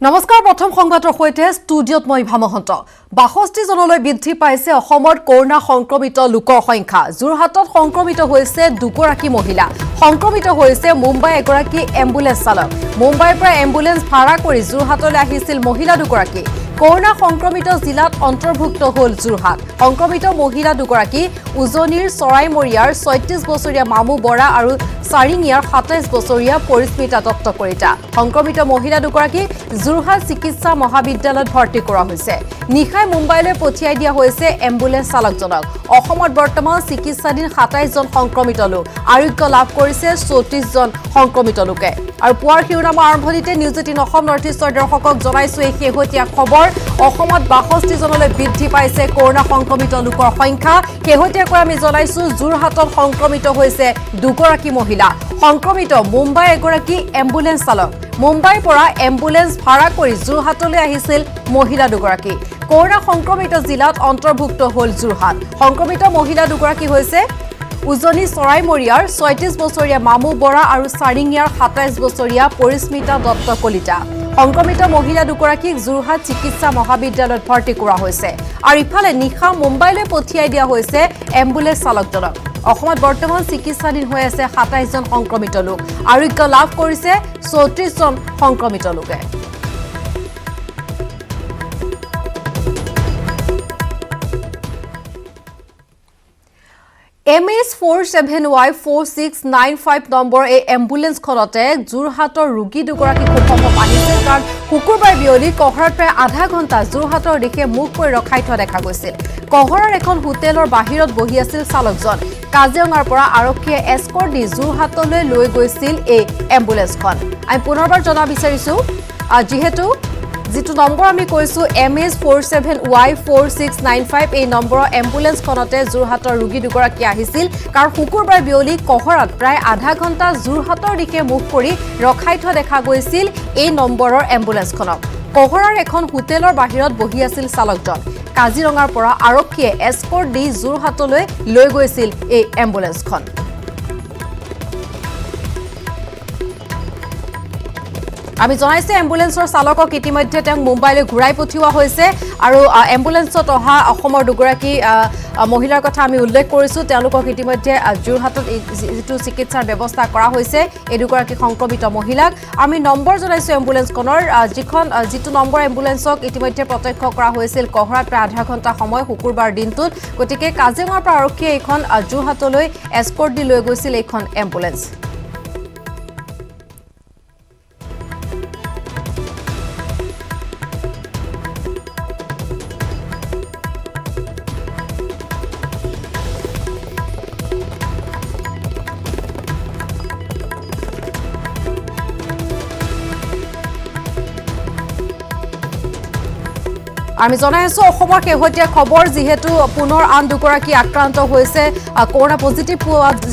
নমস্কাৰ প্ৰথম সংবাদৰ সৈতে ষ্টুডিঅত মই ভামহন্ত ৬২ জনলৈ বৃদ্ধি পাইছে অসমত কৰোনা সংক্ৰমিত লোকৰ সংখ্যা যোৰহাটত সংক্ৰমিত হৈছে দুগৰাকী মহিলা সংক্ৰমিত হৈছে মুম্বাই এগৰাকী এম্বুলেন্স চালক মুম্বাইৰ পৰা এম্বুলেন্স ভাড়া কৰি যোৰহাটলৈ আহিছিল মহিলা দুগৰাকী কৰোনা সংক্ৰমিত জিলাত অন্তৰ্ভুক্ত হ'ল যোৰহাট সংক্ৰমিত মহিলা দুগৰাকী উজনিৰ চৰাইমৰিয়াৰ ৩৬ বছৰীয়া মামু বৰা আৰু সাৰিঙিয়াৰ ২৭ বছৰীয়া পৰিস্মিতা দত্ত কলিতা সংক্ৰমিত মহিলা দুগৰাকী যোৰহাট চিকিৎসা মহাবিদ্যালয়ত ভৰ্তি কৰা হৈছে নিখাই মুম্বাইলৈ পঠিয়াই দিয়া হৈছে এম্বুলেন্স চালকজনক অসমত বৰ্তমান চিকিৎসাধীন ২৭ জন সংক্ৰমিত লোক আৰোগ্য লাভ কৰিছে ৩৪ জন সংক্ৰমিত লোকে আৰু পুৱাৰ শিৰোনামৰ আৰম্ভণিতে নিউজ ১৮ অসম নৰ্থ ইষ্টৰ দৰ্শকক জনাইছো এই শেহতীয়া খবৰ অসমত ৬২ জনলৈ বৃদ্ধি পাইছে কৰোনা সংক্ৰমিত লোকৰ সংখ্যা শেহতীয়াকৈ আমি জনাইছো যোৰহাটত সংক্ৰমিত হৈছে দুগৰাকী মহিলা সংক্ৰমিত মুম্বাই এগৰাকী এম্বুলেন্স চালক মুম্বাইৰ পৰা এম্বুলেন্স ভাড়া কৰি যোৰহাটলৈ আহিছিল মহিলা দুগৰাকী কৰোনা সংক্ৰমিত জিলাত অন্তৰ্ভুক্ত হ'ল যোৰহাট সংক্ৰমিত মহিলা দুগৰাকী হৈছে উজনি চৰাইমৰিয়াৰ ৩৬ বছৰীয়া মামু বৰা আৰু সাৰিঙিয়াৰ ২৭ বছৰীয়া পৰিস্মিতা দত্ত কলিতা সংক্ৰমিত মহিলা দুগৰাকীক যোৰহাট চিকিৎসা মহাবিদ্যালয়ত ভৰ্তি কৰা হৈছে আৰু ইফালে নিশা মুম্বাইলৈ পঠিয়াই দিয়া হৈছে এম্বুলেন্স চালকজনক অসমত বৰ্তমান চিকিৎসাধীন হৈ আছে ২৭ জন সংক্ৰমিত লোক আৰোগ্য লাভ কৰিছে ৩৪ জন সংক্ৰমিত লোকে MS47Y4695 নম্বৰ এই এম্বুলেন্সখনতে যোৰহাটৰ ৰোগী দুগৰাকী খুব আহিছে কাৰণ শুকুৰবাৰ বিয়লি কহৰাত প্ৰায় আধা ঘণ্টা যোৰহাটৰ দিশে মুখ কৰি ৰখাই থোৱা দেখা গৈছিল কহৰাৰ এখন হোটেলৰ বাহিৰত বহি আছিল চালকজন কাজিৰঙাৰ পৰা আৰক্ষীয়ে এস্কৰ্ট দি যোৰহাটলৈ লৈ গৈছিল এই এম্বুলেন্সখন আমি পুনৰবাৰ জনা বিচাৰিছো যিহেতু যেটো নম্বৰ আমি কৈছো MS47Y4695 এই নম্বৰৰ এম্বুলেন্সখনতে যোৰহাটৰ ৰোগী দুগৰাকী আহিছিল কাৰণ শুকুৰবাৰ বিয়লি কহৰাত প্ৰায় আধা ঘণ্টা যোৰহাটৰ দিশে মুখ কৰি ৰখাই থোৱা দেখা গৈছিল এই নম্বৰৰ এম্বুলেন্সখনক কহৰাৰ এখন হোটেলৰ বাহিৰত বহি আছিল চালকজন কাজিৰঙাৰ পৰা আৰক্ষীয়ে এস্কৰ্ট দি যোৰহাটলৈ লৈ গৈছিল এই এম্বুলেন্সখন আমি জনাইছে এম্বুলেন্সৰ চালকক ইতিমধ্যে তেওঁক মুম্বাইলৈ ঘূৰাই পঠিওৱা হৈছে আৰু এম্বুলেন্সত অহা অসমৰ দুগৰাকী মহিলাৰ কথা আমি উল্লেখ কৰিছো তেওঁলোকক ইতিমধ্যে যোৰহাটত যিটো চিকিৎসাৰ ব্যৱস্থা কৰা হৈছে এই দুগৰাকী সংক্ৰমিত মহিলাক আমি নম্বৰ জনাইছো এম্বুলেন্সখনৰ যিটো নম্বৰ এম্বুলেন্সক ইতিমধ্যে প্ৰত্যক্ষ কৰা হৈছিল কহৰাত প্ৰায় আধা ঘণ্টা সময় শুকুৰবাৰ দিনটোত গতিকে কাজিৰঙাৰ পৰা আৰক্ষীয়ে এইখন যোৰহাটলৈ এস্কৰ্ট দি লৈ গৈছিল এইখন এম্বুলেন্স আমি জনাই আছো অসমৰ শেহতীয়া খবৰ যিহেতু পুনৰ আন দুগৰাকী আক্ৰান্ত হৈছে কৰোনা পজিটিভ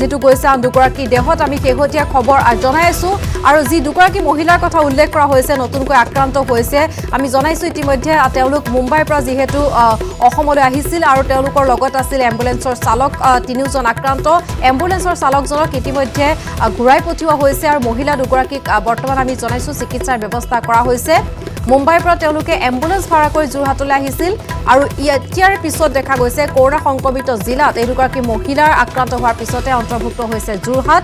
যেটো গৈছে আন দুগৰাকী দেহত আমি শেহতীয়া খবৰ জনাই আছো আৰু যি দুগৰাকী মহিলাৰ কথা উল্লেখ কৰা হৈছে নতুনকৈ আক্ৰান্ত হৈছে আমি জনাইছো ইতিমধ্যে তেওঁলোক মুম্বাইৰ পৰা যিহেতু অসমলৈ আহিছিল আৰু তেওঁলোকৰ লগত আছিল এম্বুলেন্সৰ চালক তিনিজন আক্ৰান্ত এম্বুলেন্সৰ চালকজনক ইতিমধ্যে ঘূৰাই পঠিওৱা হৈছে আৰু মহিলা দুগৰাকীক বৰ্তমান আমি জনাইছো চিকিৎসাৰ ব্যৱস্থা কৰা হৈছে মুম্বাইৰ পৰা তেওঁলোকে এম্বুলেন্স ভাড়া কৰি যোৰহাটলৈ আহিছিল আৰু ইয়াৰ পিছত দেখা গৈছে কৰোনা সংক্ৰমিত জিলাত এই দুগৰাকী মহিলাৰ আক্ৰান্ত হোৱাৰ পিছতে অন্তৰ্ভুক্ত হৈছে যোৰহাট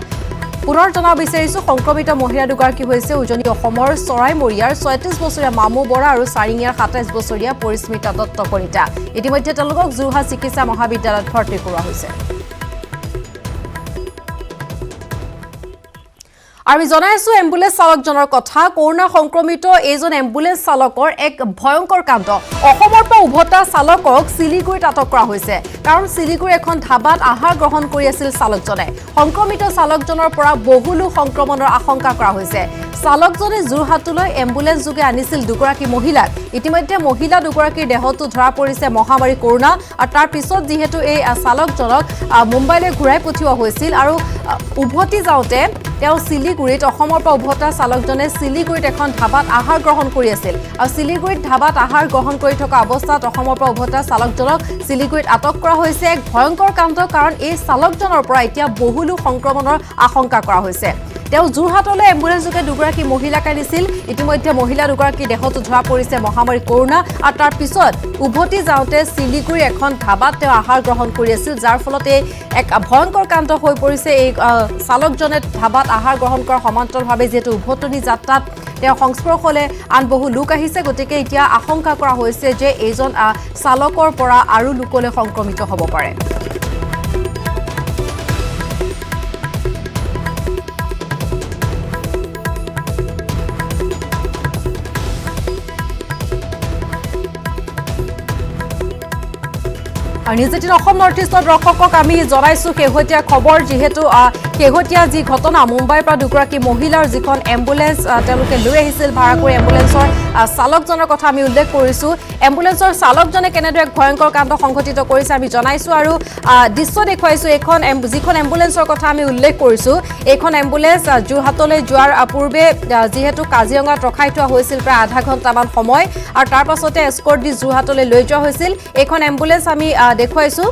পুনৰ জনাব বিচাৰিছো সংক্ৰমিত মহিলা দুগৰাকী হৈছে উজনি অসমৰ চৰাইমৰিয়াৰ ৩৬ বছৰীয়া মামু বৰা আৰু সাৰিঙিয়াৰ ২৭ বছৰীয়া পৰিস্মিতা দত্ত কলিতা ইতিমধ্যে তেওঁলোকক যোৰহাট চিকিৎসা মহাবিদ্যালয়ত ভৰ্তি কৰোৱা হৈছে আমি জনাই আছো এম্বুলেন্স চালকজনৰ কথা কৰোনা সংক্ৰমিত এইজন এম্বুলেন্স চালকৰ এক ভয়ংকৰ কাণ্ড অসমৰ পৰা উভতা চালকক সিলিগুৰিত আটক কৰা হৈছে কাৰণ সিলিগুৰি এখন ধাবাত আহাৰ গ্ৰহণ কৰি আছিল চালকজনে সংক্ৰমিত চালকজনৰ পৰা বহুলো সংক্ৰমণৰ আশংকা কৰা হৈছে চালকজনে যোৰহাটলৈ এম্বুলেন্স যোগে আনিছিল দুগৰাকী মহিলাক ইতিমধ্যে মহিলা দুগৰাকীৰ দেহতো ধৰা পৰিছে মহামাৰী কৰোনা আৰু তাৰ পিছত যিহেতু এই চালকজনক মুম্বাইলৈ ঘূৰাই পঠিওৱা হৈছিল আৰু উভতি যাওঁতে তেওঁ সিলিগুৰিত অসমৰ পৰা উভতা চালকজনে সিলিগুৰিত এখন ধাবাত আহাৰ গ্ৰহণ কৰি আছিল আৰু সিলিগুৰিত ধাবাত আহাৰ গ্ৰহণ কৰি থকা অৱস্থাত অসমৰ পৰা উভতা চালকজনক সিলিগুৰিত আটক কৰা হৈছে এক ভয়ংকৰ কাণ্ড কাৰণ এই চালকজনৰ পৰা এতিয়া বহুলো সংক্ৰমণৰ আশংকা কৰা হৈছে তেওঁ যোৰহাটলৈ এম্বুলেন্স যোগে দুগৰাকী মহিলাক আনিছিল ইতিমধ্যে মহিলা দুগৰাকী দেহত ধৰা পৰিছে মহামাৰী কৰোনা আৰু তাৰ পিছত উভতি যাওঁতে সিলিগুৰি এখন ধাবাত তেওঁ আহাৰ গ্ৰহণ কৰি আছিল যাৰ ফলতে এক ভয়ংকৰ কাণ্ড হৈ পৰিছে এই চালকজনে ধাবাত আহাৰ গ্ৰহণ কৰাৰ সমান্তৰালভাৱে যেটো উভতনি যাত্ৰাত তেওঁ সংস্পৰ্শলৈ আন বহু লোক আহিছে গতিকে এতিয়া আশংকা কৰা হৈছে যে এইজন চালকৰ পৰা আৰু লোকলৈ সংক্ৰমিত হ'ব পাৰে আৰু নিউজ18 অসম নৰ্থ ইষ্টৰ দৰ্শকক আমি জনাইছো শেহতীয়া খবৰ যিহেতু শেহতীয়া যি ঘটনা মুম্বাইৰ পৰা দুগৰাকী মহিলাৰ যিখন এম্বুলেন্স তেওঁলোকে লৈ আহিছিল ভাড়া কৰি এম্বুলেন্সৰ চালকজনৰ কথা আমি উল্লেখ কৰিছো এম্বুলেন্সৰ চালকজনে কেনেদৰে ভয়ংকৰ কাণ্ড সংঘটিত কৰিছে আমি জনাইছো আৰু দৃশ্য দেখুৱাইছো এখন যিখন এম্বুলেন্সৰ কথা আমি উল্লেখ কৰিছো এইখন এম্বুলেন্স যোৰহাটলৈ যোৱাৰ পূৰ্বে যিহেতু কাজিৰঙাত ৰখাই থোৱা হৈছিল প্ৰায় আধা ঘণ্টামান সময় আৰু তাৰ পাছতে এস্কৰ্ট দি যোৰহাটলৈ লৈ যোৱা হৈছিল এইখন এম্বুলেন্স আমি দেখুৱাইছো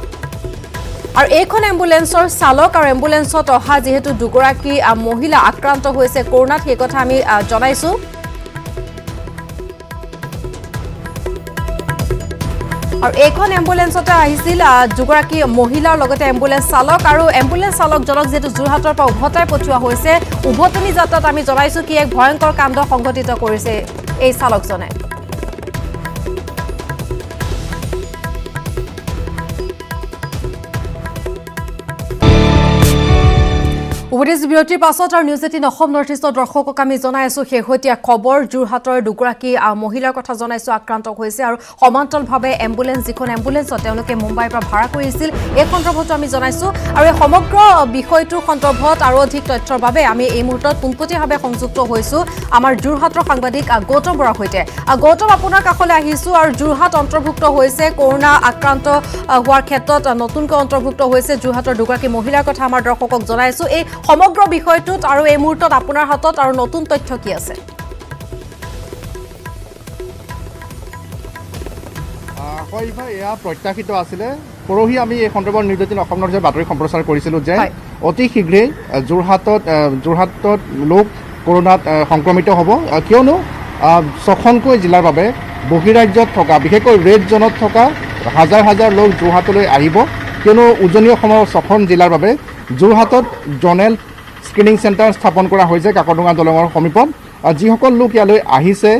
আৰু এইখন এম্বুলেন্সৰ চালক আৰু এম্বুলেন্সত অহা যেহেতু দুগৰাকী মহিলা আক্ৰান্ত হৈছে কৰোনাত সেই কথা আমি জনাইছো আৰু এইখন এম্বুলেন্সতে আহিছিল দুগৰাকী মহিলাৰ লগতে এম্বুলেন্স চালক আৰু এম্বুলেন্স চালকজনক যেটো যোৰহাটৰ পৰা উভতাই পঠিওৱা হৈছে উভতনি যাত্ৰাত আমি জনাইছো কি এক ভয়ংকৰ কাণ্ড সংঘটিত কৰিছে এই চালকজনে উভতিছ বিৰতিৰ পাছত আৰু নিউজ18 অসম নৰ্থ ইষ্টৰ দৰ্শকক আমি জনাই আছো শেহতীয়া খবৰ যোৰহাটৰ দুগৰাকী মহিলাৰ কথা জনাইছো আক্ৰান্ত হৈছে আৰু সমান্তৰালভাৱে এম্বুলেন্স যিখন এম্বুলেন্সত তেওঁলোকে মুম্বাইৰ পৰা ভাড়া কৰিছিল এই সন্দৰ্ভতো আমি জনাইছো আৰু এই সমগ্ৰ বিষয়টোৰ সন্দৰ্ভত আৰু অধিক তথ্যৰ বাবে আমি এই মুহূৰ্তত পোনপটীয়াভাৱে সংযুক্ত হৈছো আমাৰ যোৰহাটৰ সাংবাদিক গৌতম বৰাৰ সৈতে গৌতম আপোনাৰ কাষলৈ আহিছো আৰু যোৰহাট অন্তৰ্ভুক্ত হৈছে কৰোনা আক্ৰান্ত হোৱাৰ ক্ষেত্ৰত নতুনকৈ অন্তৰ্ভুক্ত হৈছে যোৰহাটৰ দুগৰাকী মহিলাৰ কথা আমাৰ দৰ্শকক জনাইছো এই সমগ্ৰ বিষয়টোত আৰু এই মুহূৰ্তত আপোনাৰ হাতত আৰু নতুন তথ্য কি আছে এয়া প্ৰত্যাশিত আছিলে পৰহি আমি এই সন্দৰ্ভত নিউজ18 অসম নৰ্থ ইষ্টৰ বাতৰি সম্প্ৰচাৰ কৰিছিলোঁ যে অতি শীঘ্ৰেই যোৰহাটত লোক কৰোনাত সংক্ৰমিত হ'ব কিয়নো 6খনকৈ জিলাৰ বাবে বহিৰাজ্যত থকা বিশেষকৈ ৰেড জোনত থকা হাজাৰ হাজাৰ লোক যোৰহাটলৈ আহিব কিয়নো উজনি অসমৰ 6খন জিলাৰ বাবে যোৰহাটত জনেল স্ক্ৰিনিং চেণ্টাৰ স্থাপন কৰা হৈছে কাকডোঙা দলঙৰ সমীপত যিসকল লোক ইয়ালৈ আহিছে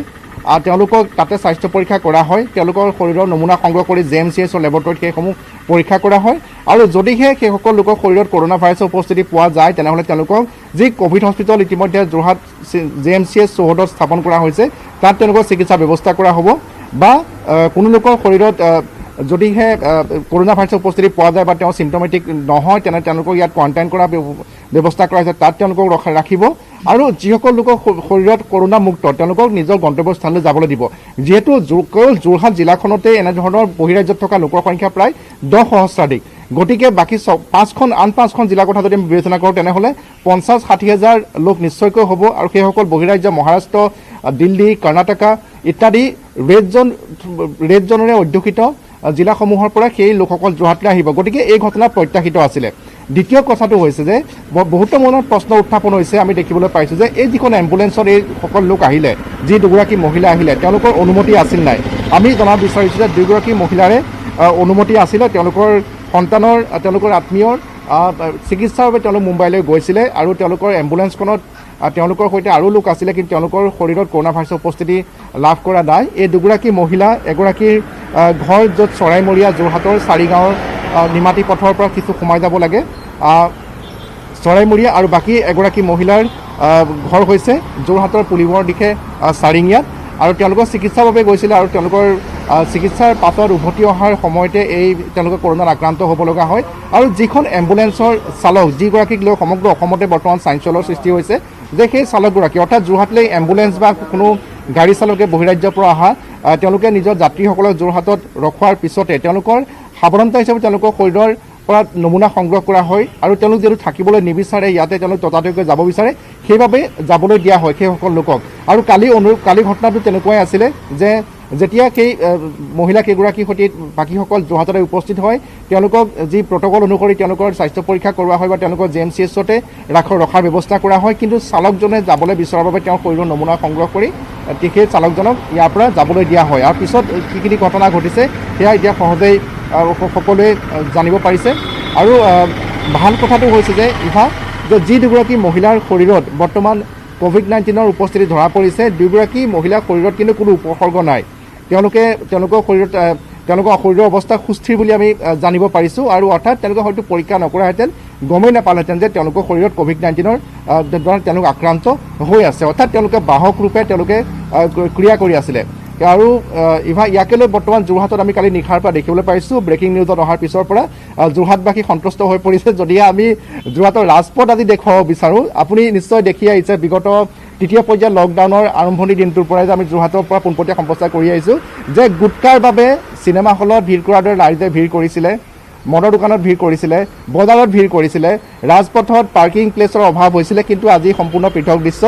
তেওঁলোকক তাতে স্বাস্থ্য পৰীক্ষা কৰা হয় তেওঁলোকৰ শৰীৰৰ নমুনা সংগ্ৰহ কৰি JMCH লেবৰেটৰীত সেইসমূহ পৰীক্ষা কৰা হয় আৰু যদিহে সেইসকল লোকৰ শৰীৰত কৰোনা ভাইৰাছৰ উপস্থিতি পোৱা যায় তেনেহ'লে তেওঁলোকক যি কোভিড হস্পিটেল ইতিমধ্যে যোৰহাট JMCH চৌহদত স্থাপন কৰা হৈছে তাত তেওঁলোকৰ চিকিৎসা ব্যৱস্থা কৰা হ'ব বা কোনো লোকৰ শৰীৰত যদিহে কৰোনা ভাইৰাছৰ উপস্থিতি পোৱা যায় বা তেওঁ চিম্পটমেটিক নহয় তেনে তেওঁলোকক ইয়াত কোৱাৰেণ্টাইন কৰা ব্যৱস্থা কৰা হৈছে তাত তেওঁলোকক ৰাখিব আৰু যিসকল লোকৰ শৰীৰত কৰোনা মুক্ত তেওঁলোকক নিজৰ গন্তব্যস্থানলৈ যাবলৈ দিব যিহেতু যোৰহাট জিলাখনতে এনেধৰণৰ বহিৰাজ্যত থকা লোকৰ সংখ্যা প্ৰায় 10 সহস্ৰাধিক গতিকে বাকী 5খন জিলাৰ কথা যদি আমি বিবেচনা কৰোঁ তেনেহ'লে 50-60 হাজাৰ লোক নিশ্চয়কৈ হ'ব আৰু সেইসকল বহিৰাজ্য মহাৰাষ্ট্ৰ দিল্লী কৰ্ণাটকা ইত্যাদি ৰেড জোনেৰে অধ্যুষিত জিলাসমূহৰ পৰা সেই লোকসকল যোৰহাটলৈ আহিব গতিকে এই ঘটনা প্ৰত্যাশিত আছিলে দ্বিতীয় কথাটো হৈছে যে বহুতো মনত প্ৰশ্ন উত্থাপন হৈছে আমি দেখিবলৈ পাইছোঁ যে এই যিখন এম্বুলেন্সত এই সকল লোক আহিলে যি দুগৰাকী মহিলা আহিলে তেওঁলোকৰ অনুমতি আছিল নাই আমি জনাব বিচাৰিছোঁ যে দুগৰাকী মহিলাৰে অনুমতি আছিলে তেওঁলোকৰ সন্তানৰ তেওঁলোকৰ আত্মীয়ৰ চিকিৎসাৰ বাবে তেওঁলোক মুম্বাইলৈ গৈছিলে আৰু তেওঁলোকৰ এম্বুলেন্সখনত তেওঁলোকৰ সৈতে আৰু লোক আছিলে কিন্তু তেওঁলোকৰ শৰীৰত কৰোনা ভাইৰাছৰ উপস্থিতি লাভ কৰা নাই এই দুগৰাকী মহিলা এগৰাকীৰ ঘৰ য'ত চৰাইমৰীয়া যোৰহাটৰ চাৰিগাঁৱৰ নিমাতী পথৰ পৰা কিছু সোমাই যাব লাগে চৰাইমৰীয়া আৰু বাকী এগৰাকী মহিলাৰ ঘৰ হৈছে যোৰহাটৰ পুলিবৰ দিশে চাৰিঙীয়াত আৰু তেওঁলোকৰ চিকিৎসাৰ বাবে গৈছিলে আৰু তেওঁলোকৰ চিকিৎসাৰ পাছত উভতি অহাৰ সময়তে তেওঁলোকে কৰোনাত আক্ৰান্ত হ'ব লগা হয় আৰু যিখন এম্বুলেন্সৰ চালক যিগৰাকীক লৈ সমগ্ৰ অসমতে বৰ্তমান চাঞ্চল্যৰ সৃষ্টি হৈছে যে সেই চালকগৰাকী অৰ্থাৎ যোৰহাটলৈ এম্বুলেন্স বা কোনো গাড়ী চালকে বহিৰাজ্যৰ পৰা অহা তেওঁলোকে নিজৰ যাত্ৰীসকলক যোৰহাটত ৰখোৱাৰ পিছতে তেওঁলোকৰ সাৱধানতা হিচাপে তেওঁলোকৰ শৰীৰৰ পৰা নমুনা সংগ্ৰহ কৰা হয় আৰু তেওঁলোক যিহেতু থাকিবলৈ নিবিচাৰে ইয়াতে তেওঁলোক ততাতৈয়াকৈ যাব বিচাৰে সেইবাবে যাবলৈ দিয়া হয় সেইসকল লোকক আৰু কালি ঘটনাটো তেনেকুৱাই আছিলে যে যেতিয়া সেই মহিলা কেইগৰাকীৰ সৈতে বাকীসকল যোৰহাটলৈ উপস্থিত হয় তেওঁলোকক যি প্ৰট'কল অনুসৰি তেওঁলোকৰ স্বাস্থ্য পৰীক্ষা কৰোৱা হয় বা তেওঁলোকৰ JMCHতে ৰখাৰ ব্যৱস্থা কৰা হয় কিন্তু চালকজনে যাবলৈ বিচৰাৰ বাবে তেওঁৰ শৰীৰৰ নমুনা সংগ্ৰহ কৰি সেই চালকজনক ইয়াৰ পৰা যাবলৈ দিয়া হয় আৰু পিছত কিখিনি ঘটনা ঘটিছে সেয়া এতিয়া সহজেই সকলোৱে জানিব পাৰিছে আৰু ভাল কথাটো হৈছে যে যে যি দুগৰাকী মহিলাৰ শৰীৰত বৰ্তমান COVID-19ৰ উপস্থিতি ধৰা পৰিছে দুগৰাকী মহিলাৰ শৰীৰত কিন্তু কোনো উপসৰ্গ নাই তেওঁলোকৰ শৰীৰৰ অৱস্থা সুস্থিৰ বুলি আমি জানিব পাৰিছোঁ আৰু অৰ্থাৎ তেওঁলোকে হয়তো পৰীক্ষা নকৰাহেঁতেন গমেই নাপালেহেঁতেন যে তেওঁলোকৰ শৰীৰত COVID-19ৰ দ্বাৰা তেওঁলোক আক্ৰান্ত হৈ আছে অৰ্থাৎ তেওঁলোকে বাহক ৰূপে তেওঁলোকে ক্ৰিয়া কৰি আছিলে আৰু ইয়াকে লৈ বৰ্তমান যোৰহাটত আমি কালি নিশাৰ পৰা দেখিবলৈ পাইছোঁ ব্ৰেকিং নিউজত অহাৰ পিছৰ পৰা যোৰহাটবাসী সন্তুষ্ট হৈ পৰিছে যদিহে আমি যোৰহাটৰ ৰাজপথ আজি দেখুৱাব বিচাৰোঁ আপুনি নিশ্চয় দেখি আহিছে বিগত তৃতীয় পৰ্যায়ৰ লকডাউনৰ আৰম্ভণিৰ দিনটোৰ পৰাই যে আমি যোৰহাটৰ পৰা পোনপটীয়া সম্প্ৰচাৰ কৰি আহিছোঁ যে গুটকাৰ বাবে চিনেমা হলত ভিৰ কৰাৰ দৰে ৰাইজে ভিৰ কৰিছিলে মদৰ দোকানত ভিৰ কৰিছিলে বজাৰত ভিৰ কৰিছিলে ৰাজপথত পাৰ্কিং প্লেচৰ অভাৱ হৈছিলে কিন্তু আজি সম্পূৰ্ণ পৃথক দৃশ্য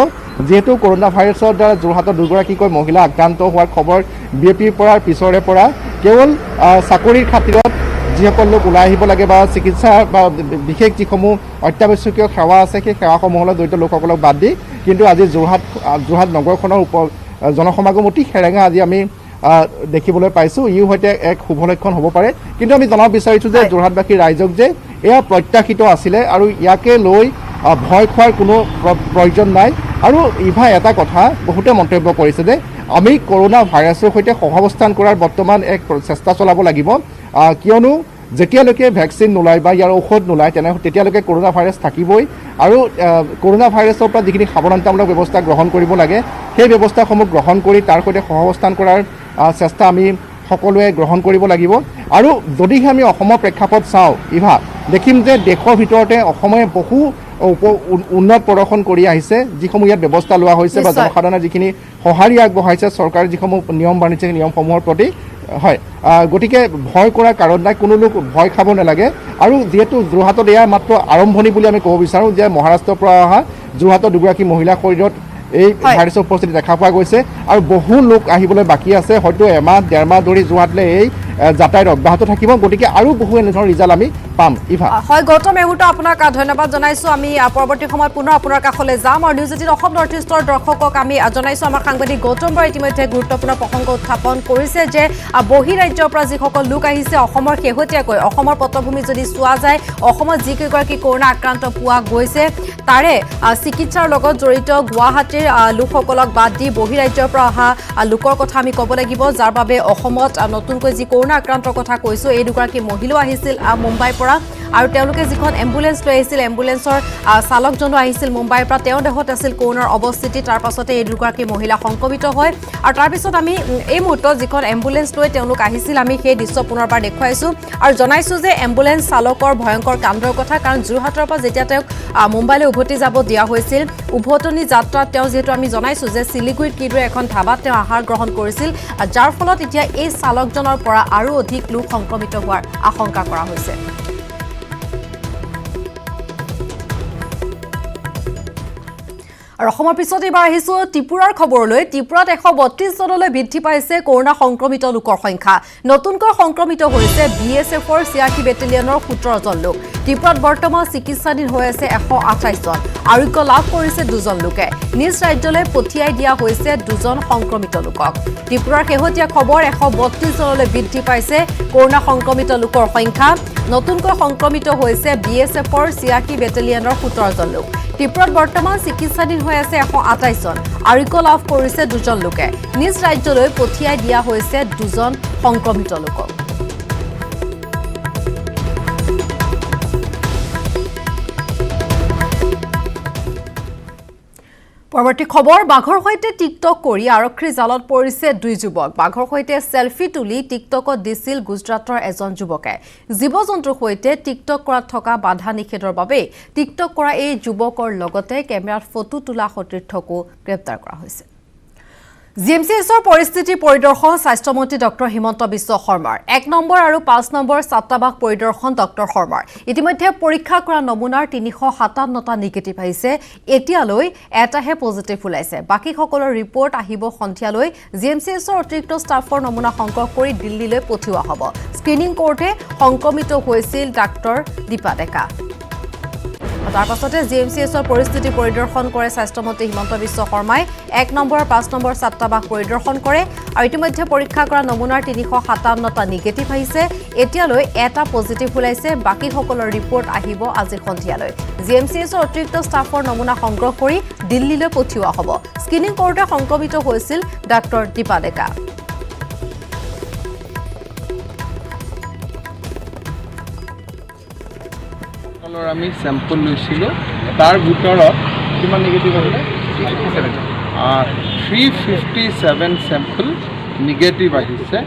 যিহেতু কৰোনা ভাইৰাছৰ দ্বাৰা যোৰহাটত দুগৰাকীকৈ মহিলা আক্ৰান্ত হোৱাৰ খবৰ বিয়পি পৰাৰ পিছৰে পৰা কেৱল চাকৰিৰ খাতিৰত যিসকল লোক ওলাই আহিব লাগে বা চিকিৎসা বা বিশেষ যিসমূহ অত্যাৱশ্যকীয় সেৱা আছে সেই সেৱাসমূহলৈ জড়িত লোকসকলক বাদ দি কিন্তু আজি যোৰহাট নগৰখনৰ জনসমাগম অতি সেৰেঙা আজি আমি দেখিবলৈ পাইছোঁ ইও হয়তো এক শুভ লক্ষণ হ'ব পাৰে কিন্তু আমি জনাব বিচাৰিছোঁ যে যোৰহাটবাসী ৰাইজক যে এয়া প্ৰত্যাশিত আছিলে আৰু ইয়াকে লৈ ভয় খোৱাৰ কোনো প্ৰয়োজন নাই আৰু এটা কথা বহুতে মন্তব্য কৰিছে যে আমি কৰোনা ভাইৰাছৰ সৈতে সহাৱস্থান কৰাৰ বৰ্তমান এক চেষ্টা চলাব লাগিব কিয়নো যেতিয়ালৈকে ভেকচিন নোলায় বা ইয়াৰ ঔষধ নোলায় তেতিয়ালৈকে কৰোনা ভাইৰাছ থাকিবই আৰু কৰোনা ভাইৰাছৰ পৰা যিখিনি সাৱধানতামূলক ব্যৱস্থা গ্ৰহণ কৰিব লাগে সেই ব্যৱস্থাসমূহ গ্ৰহণ কৰি তাৰ সৈতে সহাৱস্থান কৰাৰ চেষ্টা আমি সকলোৱে গ্ৰহণ কৰিব লাগিব আৰু যদিহে আমি অসমৰ প্ৰেক্ষাপট চাওঁ দেখিম যে দেশৰ ভিতৰতে অসমে বহু উন্নত প্ৰদৰ্শন কৰি আহিছে যিসমূহ ইয়াত ব্যৱস্থা লোৱা হৈছে বা জনসাধাৰণে যিখিনি সঁহাৰি আগবঢ়াইছে চৰকাৰে যিসমূহ নিয়ম বান্ধিছে নিয়মসমূহৰ প্ৰতি হয় গতিকে ভয় কৰাৰ কাৰণ নাই কোনো লোক ভয় খাব নালাগে আৰু যিহেতু যোৰহাটত এয়া মাত্ৰ আৰম্ভণি বুলি আমি ক'ব বিচাৰোঁ যে মহাৰাষ্ট্ৰৰ পৰা অহা যোৰহাটৰ দুগৰাকী মহিলাৰ শৰীৰত এই ভাইৰাছৰ উপস্থিতি দেখা পোৱা গৈছে আৰু বহু লোক আহিবলৈ বাকী আছে হয়তো এমাহ ডেৰ মাহ ধৰি যোৰহাটলৈ এই যাতায়াত অব্যাহত থাকিব গতিকে আৰু বহু এনেধৰণৰ ৰিজাল্ট আমি পাম হয় গৌতম এই মুহূৰ্তত আপোনাক ধন্যবাদ জনাইছোঁ আমি পৰৱৰ্তী সময়ত পুনৰ আপোনাৰ কাষলৈ যাম আৰু নিউজ 18 অসম নৰ্থ ইষ্টৰ দৰ্শকক আমি জনাইছোঁ আমাৰ সাংবাদিক গৌতম বৰাই ইতিমধ্যে গুৰুত্বপূৰ্ণ প্ৰসংগ উত্থাপন কৰিছে যে বহিৰাজ্যৰ পৰা যিসকল লোক আহিছে অসমৰ শেহতীয়াকৈ অসমৰ পটভূমি যদি চোৱা যায় অসমত যিকেইগৰাকী কৰোনা আক্ৰান্ত পোৱা গৈছে তাৰে চিকিৎসাৰ লগত জড়িত গুৱাহাটীৰ লোকসকলক বাদ দি বহিৰাজ্যৰ পৰা অহা লোকৰ কথা আমি ক'ব লাগিব যাৰ বাবে অসমত নতুনকৈ যি কৰোনা আক্ৰান্তৰ কথা কৈছোঁ এই দুগৰাকী মহিলাও আহিছিল মুম্বাইৰ পৰা আৰু তেওঁলোকে যিখন এম্বুলেন্স লৈ আহিছিল এম্বুলেন্সৰ চালকজনো আহিছিল মুম্বাইৰ পৰা তেওঁৰ দেহত আছিল কৰোনাৰ অৱস্থিতি তাৰ পাছতে এই দুগৰাকী মহিলা সংক্ৰমিত হয় আৰু তাৰপিছত আমি এই মুহূৰ্তত যিখন এম্বুলেন্স লৈ তেওঁলোক আহিছিল আমি সেই দৃশ্য পুনৰবাৰ দেখুৱাইছোঁ আৰু জনাইছোঁ যে এম্বুলেন্স চালকৰ ভয়ংকৰ কাণ্ডৰ কথা কাৰণ যোৰহাটৰ পৰা যেতিয়া তেওঁক মুম্বাইলৈ উভতি যাব দিয়া হৈছিল উভতনি যাত্ৰাত তেওঁ যিহেতু আমি জনাইছোঁ যে শিলিগুৰিত কিদৰে এখন ধাবাত তেওঁ আহাৰ গ্ৰহণ কৰিছিল যাৰ ফলত এতিয়া এই চালকজনৰ পৰা আৰু অধিক লোক সংক্ৰমিত হোৱাৰ আশংকা কৰা হৈছে আৰু অসমৰ পিছত এইবাৰ আহিছোঁ ত্ৰিপুৰাৰ খবৰলৈ ত্ৰিপুৰাত 132 জনলৈ বৃদ্ধি পাইছে কৰোনা সংক্ৰমিত লোকৰ সংখ্যা নতুনকৈ সংক্ৰমিত হৈছে BSFৰ 86 বেটেলিয়নৰ 17 জন লোক ত্ৰিপুৰাত বৰ্তমান চিকিৎসাধীন হৈ আছে 128 জন আৰোগ্য লাভ কৰিছে 2 জন লোকে নিজ ৰাজ্যলৈ পঠিয়াই দিয়া হৈছে 2 জন সংক্ৰমিত লোকক ত্ৰিপুৰাৰ শেহতীয়া খবৰ 132 জনলৈ বৃদ্ধি পাইছে কৰোনা সংক্ৰমিত লোকৰ সংখ্যা নতুনকৈ সংক্ৰমিত হৈছে BSFৰ 86 বেটেলিয়নৰ 17 জন লোক ত্ৰিপুৰাত বৰ্তমান চিকিৎসাধীন হৈ আছে 128 জন আৰোগ্য লাভ কৰিছে 2 জন লোকে নিজ ৰাজ্যলৈ পঠিয়াই দিয়া হৈছে 2 জন সংক্ৰমিত লোকক পৰৱৰ্তী খবৰ বাঘৰ সৈতে টিকটক কৰি আৰক্ষীৰ জালত পৰিছে 2 যুৱক বাঘৰ সৈতে সেলফি তুলি টিকটকত দিছিল গুজৰাটৰ এজন যুৱকে জীৱ-জন্তুৰ সৈতে টিকটক কৰাত থকা বাধা নিষেধৰ বাবে টিকটক কৰা এই যুৱকৰ লগতে কেমেৰাত ফটো তোলা সতীৰ্থকো গ্ৰেপ্তাৰ কৰা হৈছে জিএমচিএছৰ পৰিস্থিতি পৰিদৰ্শন স্বাস্থ্যমন্ত্ৰী ডক্টৰ হিমন্ত বিশ্ব শৰ্মাৰ 1 নম্বৰ আৰু 5 নম্বৰ ছাত্ৰাবাস পৰিদৰ্শন ডক্টৰ শৰ্মাৰ ইতিমধ্যে পৰীক্ষা কৰা নমুনাৰ 357টা নিগেটিভ আহিছে এতিয়ালৈ এটাহে পজিটিভ ওলাইছে বাকি সকলৰ ৰিপৰ্ট আহিব সন্ধিয়ালৈ জিএমচিএছৰ অতিৰিক্ত ষ্টাফৰ নমুনা সংগ্ৰহ কৰি দিল্লীলৈ পঠিওৱা হ'ব স্ক্ৰিনিং কৰোঁতে সংক্ৰমিত হৈছিল ডাক্তৰ দীপা ডেকা তাৰ পাছতে জিএমচিএছৰ পৰিস্থিতি পৰিদৰ্শন কৰে স্বাস্থ্যমন্ত্ৰী হিমন্ত বিশ্ব শৰ্মাই 1 নম্বৰ আৰু 5 নম্বৰ ছাত্ৰাবাস পৰিদৰ্শন কৰে আৰু ইতিমধ্যে পৰীক্ষা কৰা নমুনাৰ 357টা নিগেটিভ আহিছে এতিয়ালৈ এটা পজিটিভ ওলাইছে বাকি সকলৰ ৰিপৰ্ট আহিব আজি সন্ধিয়ালৈ জিএমচিএছৰ অতিৰিক্ত ষ্টাফৰ নমুনা সংগ্ৰহ কৰি দিল্লীলৈ পঠিওৱা হ'ব স্ক্ৰিনিং কৰোঁতে সংক্ৰমিত হৈছিল ডাক্তৰ দীপা ডেকা আমি স্যাম্পল লৈছিলোঁ তাৰ ভিতৰত কিমান নিগেটিভ আহিলে 357 স্যাম্পল নিগেটিভ আহিছে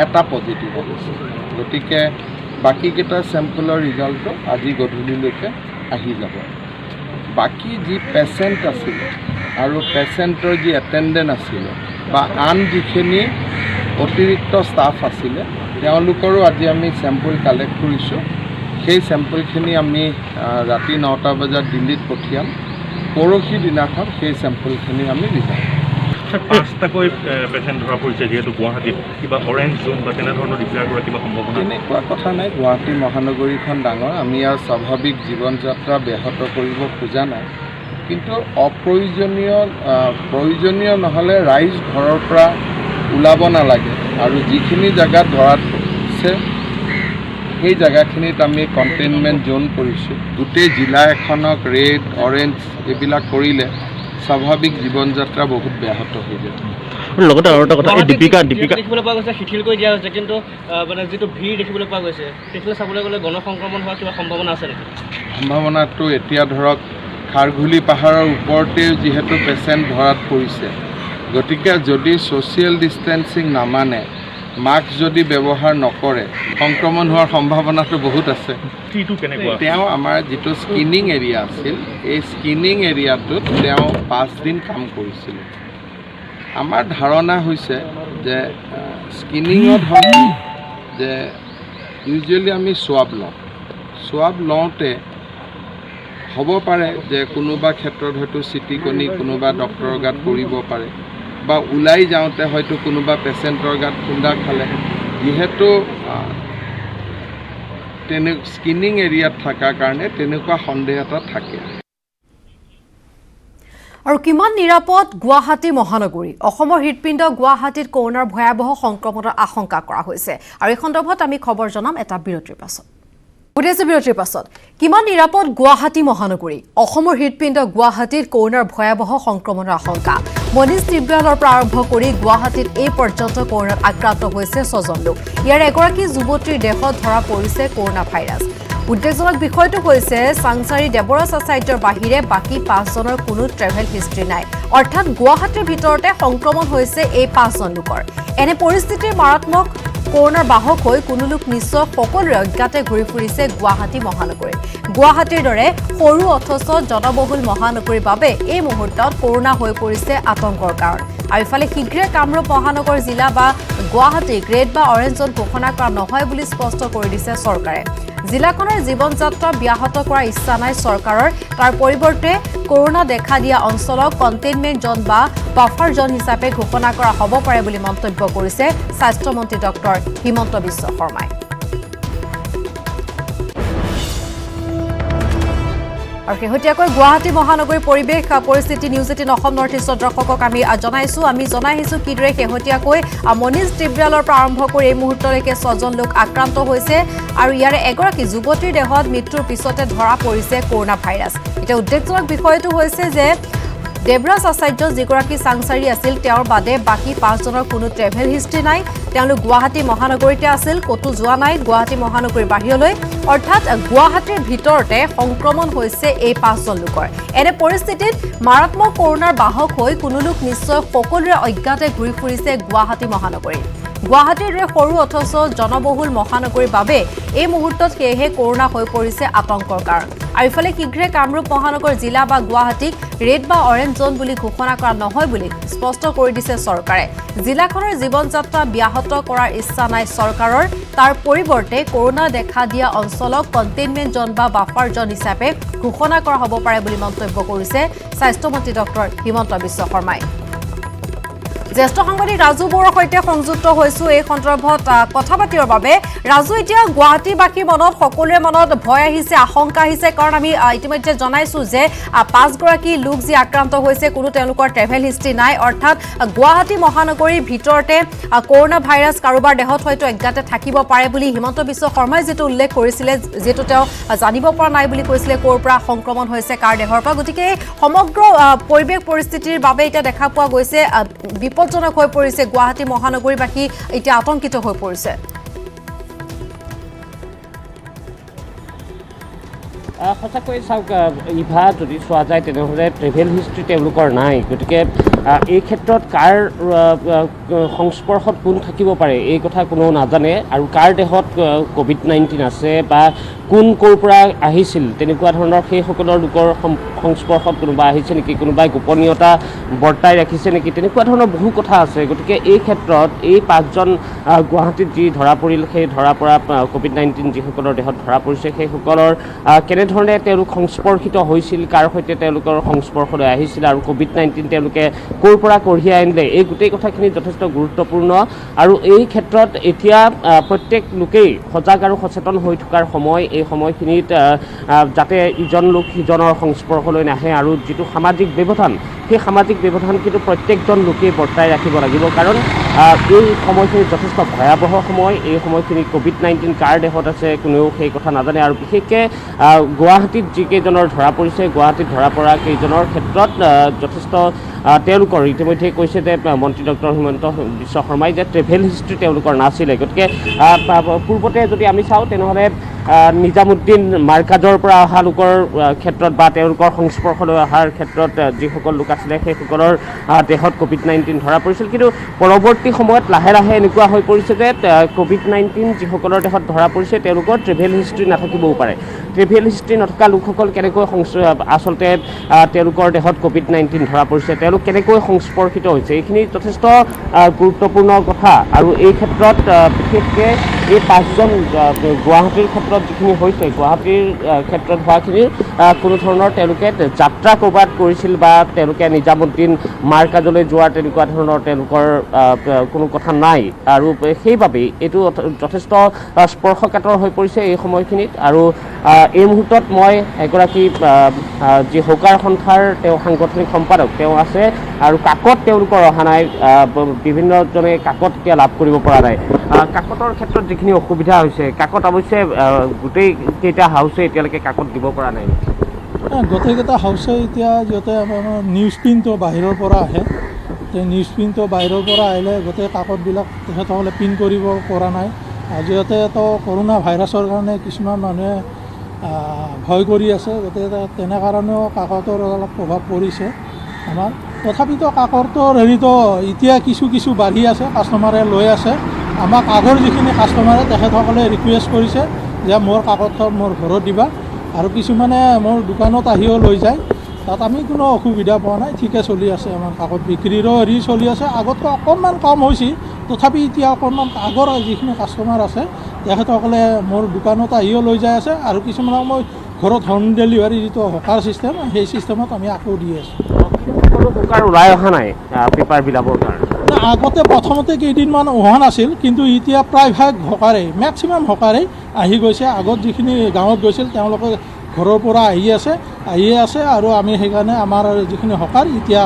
এটা পজিটিভ আহিছে গতিকে বাকিকেইটা স্যাম্পলৰ ৰিজাল্টটো আজি গধূলিলৈকে আহি যাব বাকি যি পেচেণ্ট আছিলে আৰু পেচেণ্টৰ যি এটেণ্ডেণ্ট আছিলে বা আন যিখিনি অতিৰিক্ত ষ্টাফ আছিলে তেওঁলোকৰো আজি আমি স্যাম্পল কালেক্ট কৰিছোঁ সেই স্যাম্পলখিনি আমি ৰাতি 9টা বজাত দিল্লীত পঠিয়াম পৰহি দিনাখন সেই স্যাম্পলখিনি আমি ৰিজাল্ট পাঁচটাকৈ পেচেণ্ট ধৰা পৰিছে যিহেতু গুৱাহাটীত কিবা অৰেঞ্জ জোন বা তেনেধৰণৰ ডিক্লেয়াৰ কৰা কিবা সম্ভাৱনা তেনেকুৱা কথা নাই গুৱাহাটী মহানগৰীখন ডাঙৰ আমি ইয়াৰ স্বাভাৱিক জীৱন যাত্ৰা ব্যাহত কৰিব খোজা নাই কিন্তু প্ৰয়োজনীয় নহ'লে ৰাইজ ঘৰৰ পৰা ওলাব নালাগে আৰু যিখিনি জেগাত ধৰাত আছে সেই জায়গাখিনিত আমি কণ্টেইনমেণ্ট জোন কৰিছোঁ গোটেই জিলা এখনক ৰেড অৰেঞ্জ এইবিলাক কৰিলে স্বাভাৱিক জীৱন যাত্ৰা বহুত ব্যাহত হৈ যায় লগতে আৰু এটা কথা এই দীপিকা দেখিবলৈ পোৱা গৈছে শিথিল কৰি দিয়া হৈছে কিন্তু মানে যিটো ভিৰ দেখিবলৈ পোৱা গৈছে সেইফালে চাবলৈ গ'লে গণসংক্ৰমণ হোৱাৰ কিবা সম্ভাৱনা আছে নেকি সম্ভাৱনাটো এতিয়া ধৰক খাৰঘুলি পাহাৰৰ ওপৰতে যিহেতু পেচেণ্ট ধৰাত পৰিছে গতিকে যদি ছ'চিয়েল ডিষ্টেঞ্চিং নামানে মাস্ক যদি ব্যৱহাৰ নকৰে সংক্ৰমণ হোৱাৰ সম্ভাৱনাটো বহুত আছে তেওঁ আমাৰ যিটো স্ক্ৰিনিং এৰিয়া আছিল এই স্ক্ৰিনিং এৰিয়াটোত তেওঁ 5 দিন কাম কৰিছিল আমাৰ ধাৰণা হৈছে যে স্ক্ৰিনিঙত হয় যে ইউজুৱেলি আমি সোৱাব লওঁতে হ'ব পাৰে যে কোনোবা ক্ষেত্ৰত হয়তো চিটিকনি কোনোবা ডক্টৰৰ গাত পৰিব পাৰে বা ওলাই যাওঁতে হয়তো কোনোবা পেচেণ্টৰ গাত খুন্দা খালে যিহেতু স্ক্ৰিনিং এৰিয়াত থকাৰ কাৰণে তেনেকুৱা সন্দেহ এটা থাকে আৰু কিমান নিৰাপদ গুৱাহাটী মহানগৰী অসমৰ হৃদপিণ্ড গুৱাহাটীত কৰোনাৰ ভয়াৱহ সংক্ৰমণৰ আশংকা কৰা হৈছে আৰু এই সন্দৰ্ভত আমি খবৰ জনাম এটা বিৰতিৰ পাছত কিমান নিৰাপদ গুৱাহাটী মহানগৰী অসমৰ হৃদপিণ্ড গুৱাহাটীত কৰোনাৰ ভয়াৱহ সংক্ৰমণৰ আশংকা মনীষ ত্ৰিবিয়ালৰ পৰা আৰম্ভ কৰি গুৱাহাটীত এই পৰ্যন্ত কৰোনাত আক্ৰান্ত হৈছে 6জন লোক ইয়াৰ এগৰাকী যুৱতীৰ দেহত ধৰা পৰিছে কৰোনা ভাইৰাছ উদ্বেগজনক বিষয়টো হৈছে সাংসাৰী দেৱৰাজ আচাৰ্যৰ বাহিৰে বাকি 5জনৰ কোনো ট্ৰেভেল হিষ্ট্ৰী নাই অৰ্থাৎ গুৱাহাটীৰ ভিতৰতে সংক্ৰমণ হৈছে এই 5জন লোকৰ এনে পৰিস্থিতিৰ মাৰাত্মক কৰোনাৰ বাহক হৈ কোনো লোক নিশ্চয় সকলোৰে অজ্ঞাতে ঘূৰি ফুৰিছে গুৱাহাটী মহানগৰীত গুৱাহাটীৰ দৰে সৰু অথচ জনবহুল মহানগৰীৰ বাবে এই মুহূৰ্তত কৰোনা হৈ পৰিছে আতংকৰ কাৰণ আৰু ইফালে শীঘ্ৰে কামৰূপ মহানগৰ জিলা বা গুৱাহাটী গ্ৰেড বা অৰেঞ্জ জোন ঘোষণা কৰা নহয় বুলি স্পষ্ট কৰি দিছে চৰকাৰে জিলাখনৰ জীৱন যাত্ৰা ব্যাহত কৰাৰ ইচ্ছা নাই চৰকাৰৰ তাৰ পৰিৱৰ্তে কৰোনা দেখা দিয়া অঞ্চলক কণ্টেইনমেণ্ট জোন বা বাফাৰ জোন হিচাপে ঘোষণা কৰা হ'ব পাৰে বুলি মন্তব্য কৰিছে স্বাস্থ্যমন্ত্ৰী ডক্টৰ হিমন্ত বিশ্ব শৰ্মাই আৰু শেহতীয়াকৈ গুৱাহাটী মহানগৰীৰ পৰিৱেশ পৰিস্থিতি নিউজ 18 অসম নৰ্থ ইষ্টৰ দৰ্শকক আমি জনাই আহিছোঁ কিদৰে শেহতীয়াকৈ মনীষ ত্ৰিবিয়ালৰ পৰা আৰম্ভ কৰি এই মুহূৰ্তলৈকে 6জন লোক আক্ৰান্ত হৈছে আৰু ইয়াৰে এগৰাকী যুৱতীৰ দেহত মৃত্যুৰ পিছতে ধৰা পৰিছে কৰোনা ভাইৰাছ এতিয়া উদ্বেগজনক বিষয়টো হৈছে যে দেৱৰাজ আচাৰ্য যিগৰাকী সাংসাৰী আছিল তেওঁৰ বাদে বাকি 5জনৰ কোনো ট্ৰেভেল হিষ্ট্ৰী নাই তেওঁলোক গুৱাহাটী মহানগৰীতে আছিল কতো যোৱা নাই গুৱাহাটী মহানগৰীৰ বাহিৰলৈ অৰ্থাৎ গুৱাহাটীৰ ভিতৰতে সংক্ৰমণ হৈছে এই 5জন লোকৰ এনে পৰিস্থিতিত মাৰাত্মক কৰোনাৰ বাহক হৈ কোনো লোক নিশ্চয় সকলোৰে অজ্ঞাতে ঘূৰি ফুৰিছে গুৱাহাটী মহানগৰীত গুৱাহাটীৰ দৰে সৰু অথচ জনবহুল মহানগৰীৰ বাবে এই মুহূৰ্তত সেয়েহে কৰোনা হৈ পৰিছে আতংকৰ কাৰণ আৰু ইফালে শীঘ্ৰে কামৰূপ মহানগৰ জিলা বা গুৱাহাটীক ৰেড বা অৰেঞ্জ জোন বুলি ঘোষণা কৰা নহয় বুলি স্পষ্ট কৰি দিছে চৰকাৰে। জিলাখনৰ জীৱন যাত্ৰা ব্যাহত কৰাৰ ইচ্ছা নাই চৰকাৰৰ। তাৰ পৰিৱৰ্তে কৰোনা দেখা দিয়া অঞ্চলক কণ্টেইনমেণ্ট জোন বা বাফাৰ জোন হিচাপে ঘোষণা কৰা হ'ব পাৰে বুলি মন্তব্য কৰিছে স্বাস্থ্যমন্ত্ৰী ডক্টৰ হিমন্ত বিশ্ব শৰ্মাই। জ্যেষ্ঠ সাংবাদিক ৰাজু বৰুৱাৰ সৈতে সংযুক্ত হৈছো এই সন্দৰ্ভত কথা পাতিবৰ বাবে। ৰাজু, এতিয়া গুৱাহাটীবাসীৰ মনত সকলোৰে মনত ভয় আহিছে, আশংকা আহিছে, কাৰণ আমি ইতিমধ্যে জনাইছো যে 5 গৰাকী লোক যি আক্ৰান্ত হৈছে কোনো তেওঁলোকৰ ট্ৰেভেল হিষ্ট্ৰী নাই, অৰ্থাৎ গুৱাহাটী মহানগৰীৰ ভিতৰতে কৰোনা ভাইৰাছ কাৰোবাৰ দেহত হয়তো অজ্ঞাতে থাকিব পাৰে বুলি হিমন্ত বিশ্ব শৰ্মাই যিটো উল্লেখ কৰিছিলে, যিটো তেওঁ জানিব পৰা নাই বুলি কৈছিলে ক'ৰ পৰা সংক্ৰমণ হৈছে কাৰ দেহৰ পৰা। গতিকে সমগ্ৰ পৰিৱেশ পৰিস্থিতিৰ বাবে এতিয়া দেখা পোৱা গৈছে বিপদজনক হৈ পৰিছে, গুৱাহাটী মহানগৰীবাসী এতিয়া আতংকিত হৈ পৰিছে। সঁচাকৈ চাওক ইভা, যদি চোৱা যায় তেনেহ'লে ট্ৰেভেল হিষ্ট্ৰী তেওঁলোকৰ নাই। গতিকে এই ক্ষেত্ৰত কাৰ সংস্পৰ্শত কোন থাকিব পাৰে এই কথা কোনেও নাজানে, আৰু কাৰ দেহত COVID-19 আছে বা কোন ক'ৰ পৰা আহিছিল তেনেকুৱা ধৰণৰ সেইসকলৰ লোকৰ সংস্পৰ্শত কোনোবা আহিছে নেকি, কোনোবাই গোপনীয়তা বৰ্তাই ৰাখিছে নেকি, তেনেকুৱা ধৰণৰ বহু কথা আছে। গতিকে এই ক্ষেত্ৰত এই 5জন গুৱাহাটীত যি ধৰা পৰিল, সেই ধৰা পৰা COVID-19 যিসকলৰ দেহত ধৰা পৰিছে সেইসকলৰ কেনেধৰণে তেওঁলোক সংস্পৰ্শিত হৈছিল, কাৰ সৈতে তেওঁলোকৰ সংস্পৰ্শলৈ আহিছিল আৰু COVID-19 তেওঁলোকে ক'ৰ পৰা কঢ়িয়াই আনিলে, এই গোটেই কথাখিনি যথেষ্ট গুৰুত্বপূৰ্ণ। আৰু এই ক্ষেত্ৰত এতিয়া প্ৰত্যেক লোকেই সজাগ আৰু সচেতন হৈ থকাৰ সময়। এই সময়খিনিত যাতে ইজন লোক সিজনৰ সংস্পৰ্শলৈ নাহে, আৰু যিটো সামাজিক ব্যৱধান, সেই সামাজিক ব্যৱধান কিন্তু প্ৰত্যেকজন লোকেই বৰ্তাই ৰাখিব লাগিব, কাৰণ এই সময়খিনি যথেষ্ট ভয়াৱহ সময়। এই সময়খিনি COVID-19 কাৰ দেহত আছে কোনেও সেই কথা নাজানে, আৰু বিশেষকৈ গুৱাহাটীত যিকেইজনৰ ধৰা পৰিছে, গুৱাহাটীত ধৰা পৰা কেইজনৰ ক্ষেত্ৰত যথেষ্ট তেওঁলোকৰ ইতিমধ্যে কৈছে যে মন্ত্ৰী ডক্টৰ হিমন্ত বিশ্ব শৰ্মাই যে ট্ৰেভেল হিষ্ট্ৰী তেওঁলোকৰ নাছিলে। গতিকে পূৰ্বতে যদি আমি চাওঁ তেনেহ'লে নিজামুদ্দিন মাৰ্কাজৰ পৰা অহা লোকৰ ক্ষেত্ৰত বা তেওঁলোকৰ সংস্পৰ্শলৈ অহাৰ ক্ষেত্ৰত যিসকল লোক আছিলে সেইসকলৰ দেহত COVID-19 ধৰা পৰিছিল, কিন্তু পৰৱৰ্তী সময়ত লাহে লাহে এনেকুৱা হৈ পৰিছে যে COVID-19 যিসকলৰ দেহত ধৰা পৰিছে তেওঁলোকৰ ট্ৰেভেল হিষ্ট্ৰী নাথাকিবও পাৰে। ট্ৰেভেল হিষ্ট্ৰী নথকা লোকসকল কেনেকৈ আচলতে তেওঁলোকৰ দেহত COVID-19 ধৰা পৰিছে, তেওঁলোক কেনেকৈ সংস্পৰ্শিত হৈছে, এইখিনি যথেষ্ট গুৰুত্বপূৰ্ণ কথা। আৰু এই ক্ষেত্ৰত বিশেষকৈ এই 5জন গুৱাহাটীৰ ক্ষেত্ৰত যিখিনি হৈছে, গুৱাহাটীৰ ক্ষেত্ৰত হোৱাখিনিৰ কোনো ধৰণৰ তেওঁলোকে যাত্ৰা ক'ৰবাত কৰিছিল বা তেওঁলোকে নিজামুদ্দিন মাৰ্কাজলৈ যোৱাৰ তেনেকুৱা ধৰণৰ তেওঁলোকৰ কোনো কথা নাই, আৰু সেইবাবেই এইটো যথেষ্ট স্পৰ্শকাতৰ হৈ পৰিছে এই সময়খিনিত। আৰু এই মুহূৰ্তত মই এগৰাকী যি হোকাৰ সন্থাৰ তেওঁ সাংগঠনিক সম্পাদক তেওঁ আছে, আৰু কাকত তেওঁলোকৰ অহা নাই, বিভিন্নজনে কাকত এতিয়া লাভ কৰিব পৰা নাই। কাকতৰ ক্ষেত্ৰত যিখিনি অসুবিধা হৈছে, কাকত অৱশ্যে গোটেইকেইটা হাউচে এতিয়ালৈকে কাকত দিব পৰা নাই। গোটেইকেইটা হাউচে এতিয়া যিহেতু আমাৰ নিউজ প্ৰিণ্টটো বাহিৰৰ পৰা আহে, নিউজ প্ৰিণ্টটো বাহিৰৰ পৰা আহিলে গোটেই কাকতবিলাক তেখেতসকলে প্ৰিণ্ট কৰিব পৰা নাই। যিহেতু কৰোণা ভাইৰাছৰ কাৰণে কিছুমান মানুহে ভয় কৰি আছে, গতিকে তেনে কাৰণেও কাকতৰ অলপ প্ৰভাৱ পৰিছে আমাৰ। তথাপিতো কাকতৰ হেৰিটো এতিয়া কিছু বাঢ়ি আছে, কাষ্টমাৰে লৈ আছে। আমাক আগৰ যিখিনি কাষ্টমাৰে তেখেতসকলে ৰিকুৱেষ্ট কৰিছে যে মোৰ কাকতখন মোৰ ঘৰত দিবা, আৰু কিছুমানে মোৰ দোকানত আহিও লৈ যায়। তাত আমি কোনো অসুবিধা পোৱা নাই, ঠিকে চলি আছে। আমাৰ কাকত বিক্ৰীৰো হেৰি চলি আছে, আগতকৈ অকণমান কম হৈছে, তথাপি এতিয়া অকণমান আগৰ যিখিনি কাষ্টমাৰ আছে তেখেতসকলে মোৰ দোকানত আহিও লৈ যাই আছে, আৰু কিছুমানক মই ঘৰত হোম ডেলিভাৰী যিটো হকাৰ ছিষ্টেম, সেই ছিষ্টেমত আমি আকৌ দি আছোঁ। হোকাৰ ওলাই অহা নাই পেপাৰ বিলাবৰ কাৰণে? আগতে প্ৰথমতে কেইদিনমান অহা নাছিল, কিন্তু এতিয়া প্ৰায়ভাগ হকাৰেই, মেক্সিমাম হকাৰেই আহি গৈছে। আগত যিখিনি গাঁৱত গৈছিল তেওঁলোকে ঘৰৰ পৰা আহিয়ে আছে, আৰু আমি সেইকাৰণে আমাৰ যিখিনি হকাৰ এতিয়া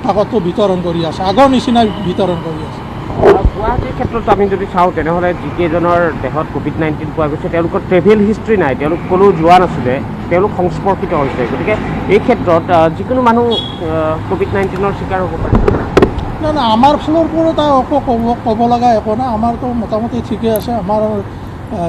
কাকতটো বিতৰণ কৰি আছে, আগৰ নিচিনা বিতৰণ কৰি আছে। গুৱাহাটীৰ ক্ষেত্ৰত আমি যদি চাওঁ তেনেহ'লে যিকেইজনৰ দেহত COVID-19 পোৱা গৈছে তেওঁলোকৰ ট্ৰেভেল হিষ্ট্ৰী নাই, তেওঁলোক ক'লেও যোৱা নাছিলে, তেওঁলোক সংস্পৰ্শিত হৈছে। গতিকে এই ক্ষেত্ৰত যিকোনো মানুহ COVID-19ৰ চিকাৰ হ'ব পাৰে? নাই, আমাৰ ফালৰ পৰা একো ক'ব লগা একো নাই, আমাৰতো মোটামুটি ঠিকে আছে। আমাৰ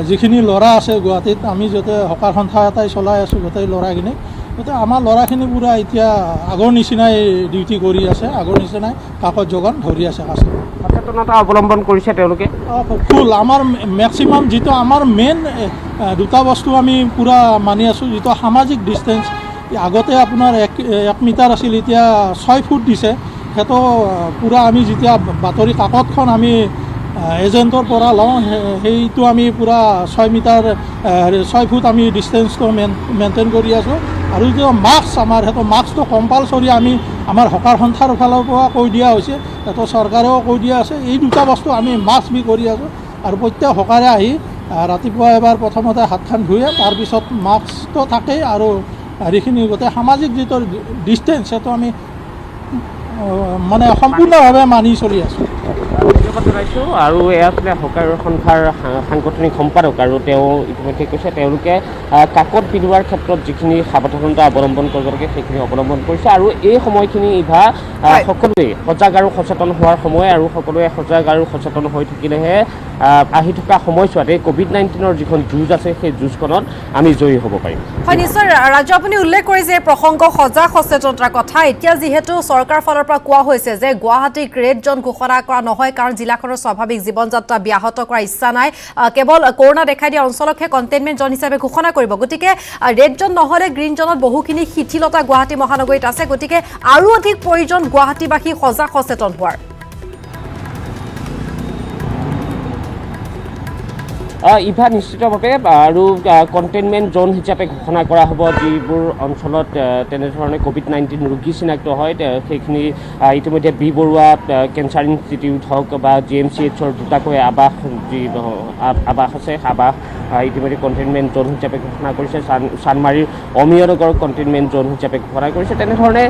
যিখিনি ল'ৰা আছে গুৱাহাটীত, আমি যাতে হকাৰ সন্থা এটাই চলাই আছোঁ গোটেই ল'ৰাখিনি, গতিকে আমাৰ ল'ৰাখিনি পূৰা এতিয়া আগৰ নিচিনাই ডিউটি কৰি আছে, আগৰ নিচিনাই কাকত যোগান ধৰি আছে কাষ্টমাৰ। সচেতনতা অৱলম্বন কৰিছে তেওঁলোকে ফুল আমাৰ মেক্সিমাম যিটো আমাৰ মেইন দুটা বস্তু আমি পূৰা মানি আছোঁ, যিটো সামাজিক ডিষ্টেঞ্চ আগতে আপোনাৰ 1 মিটাৰ আছিল, এতিয়া 6 ফুট দিছে। সেইটো পূৰা আমি যেতিয়া বাতৰি কাকতখন আমি এজেণ্টৰ পৰা লওঁ, সেইটো আমি পূৰা 6 মিটাৰ 6 ফুট আমি ডিষ্টেঞ্চটো মেইনটেইন কৰি আছোঁ। আৰু যিটো মাস্ক আমাৰ সেইটো মাস্কটো কম্পালচৰি আমি আমাৰ হকাৰ সন্থাৰ ফালৰ পৰা কৈ দিয়া হৈছে, সেইটো চৰকাৰেও কৈ দিয়া আছে। এই দুটা বস্তু আমি মাস্ক বি কৰি আছোঁ। আৰু প্ৰত্যেক হকাৰে আহি ৰাতিপুৱা এবাৰ প্ৰথমতে হাতখন ধুয়ে, তাৰপিছত মাস্কটো থাকেই আৰু হেৰিখিনি গোটেই সামাজিক যিটো ডিষ্টেঞ্চ সেইটো আমি মানে সম্পূৰ্ণভাৱে মানি চলি আছোঁ। ধন্যবাদ জনাইছোঁ। আৰু এয়া আছিলে হকাৰ সন্থাৰ সাংগঠনিক সম্পাদক, আৰু তেওঁ ইতিমধ্যে কৈছে তেওঁলোকে কাকত পিন্ধোৱাৰ ক্ষেত্ৰত যিখিনি সাৱধানতা অৱলম্বন কৰিব লাগে সেইখিনি অৱলম্বন কৰিছে। আৰু এই সময়খিনি ইভা সকলোৱে সজাগ আৰু সচেতন হোৱাৰ সময়, আৰু সকলোৱে সজাগ আৰু সচেতন হৈ থাকিলেহে আহি থকা সময়ছোৱাত এই COVID-19 যিখন যুঁজ আছে সেই যুঁজখনত আমি জয়ী হ'ব পাৰিম। হয়, নিশ্চয় ৰাজু, আপুনি উল্লেখ কৰিছে এই প্ৰসংগ সজাগ সচেতনতাৰ কথা। এতিয়া যিহেতু চৰকাৰৰ ফালৰ পৰা কোৱা হৈছে যে গুৱাহাটীক ৰেড জ'ন ঘোষণা কৰা নহয়, কাৰণ জিলাখনৰ স্বাভাৱিক জীৱন যাত্ৰা ব্যাহত কৰাৰ ইচ্ছা নাই, কেৱল কৰোণা দেখা দিয়া অঞ্চলকহে কণ্টেইনমেণ্ট জ'ন হিচাপে ঘোষণা কৰিব। গতিকে ৰেড জ'ন নহ'লে গ্ৰীণ জ'নত বহুখিনি শিথিলতা গুৱাহাটী মহানগৰীত আছে। গতিকে আৰু অধিক প্ৰয়োজন গুৱাহাটীবাসী সজাগ সচেতন হোৱাৰ। ইভা নিশ্চিতভাৱে আৰু কণ্টেইনমেণ্ট জ'ন হিচাপে ঘোষণা কৰা হ'ব। যিবোৰ অঞ্চলত তেনেধৰণে COVID-19 ৰোগী চিনাক্ত হয় সেইখিনি ইতিমধ্যে বি বৰুৱা কেঞ্চাৰ ইনষ্টিটিউট হওক বা GMCHৰ দুটাকৈ আৱাস যি আৱাস আছে, আৱাস ইতিমধ্যে কণ্টেইনমেণ্ট জ'ন হিচাপে ঘোষণা কৰিছে। চানমাৰীৰ অমিয়নগৰ কণ্টেইনমেণ্ট জ'ন হিচাপে ঘোষণা কৰিছে। তেনেধৰণে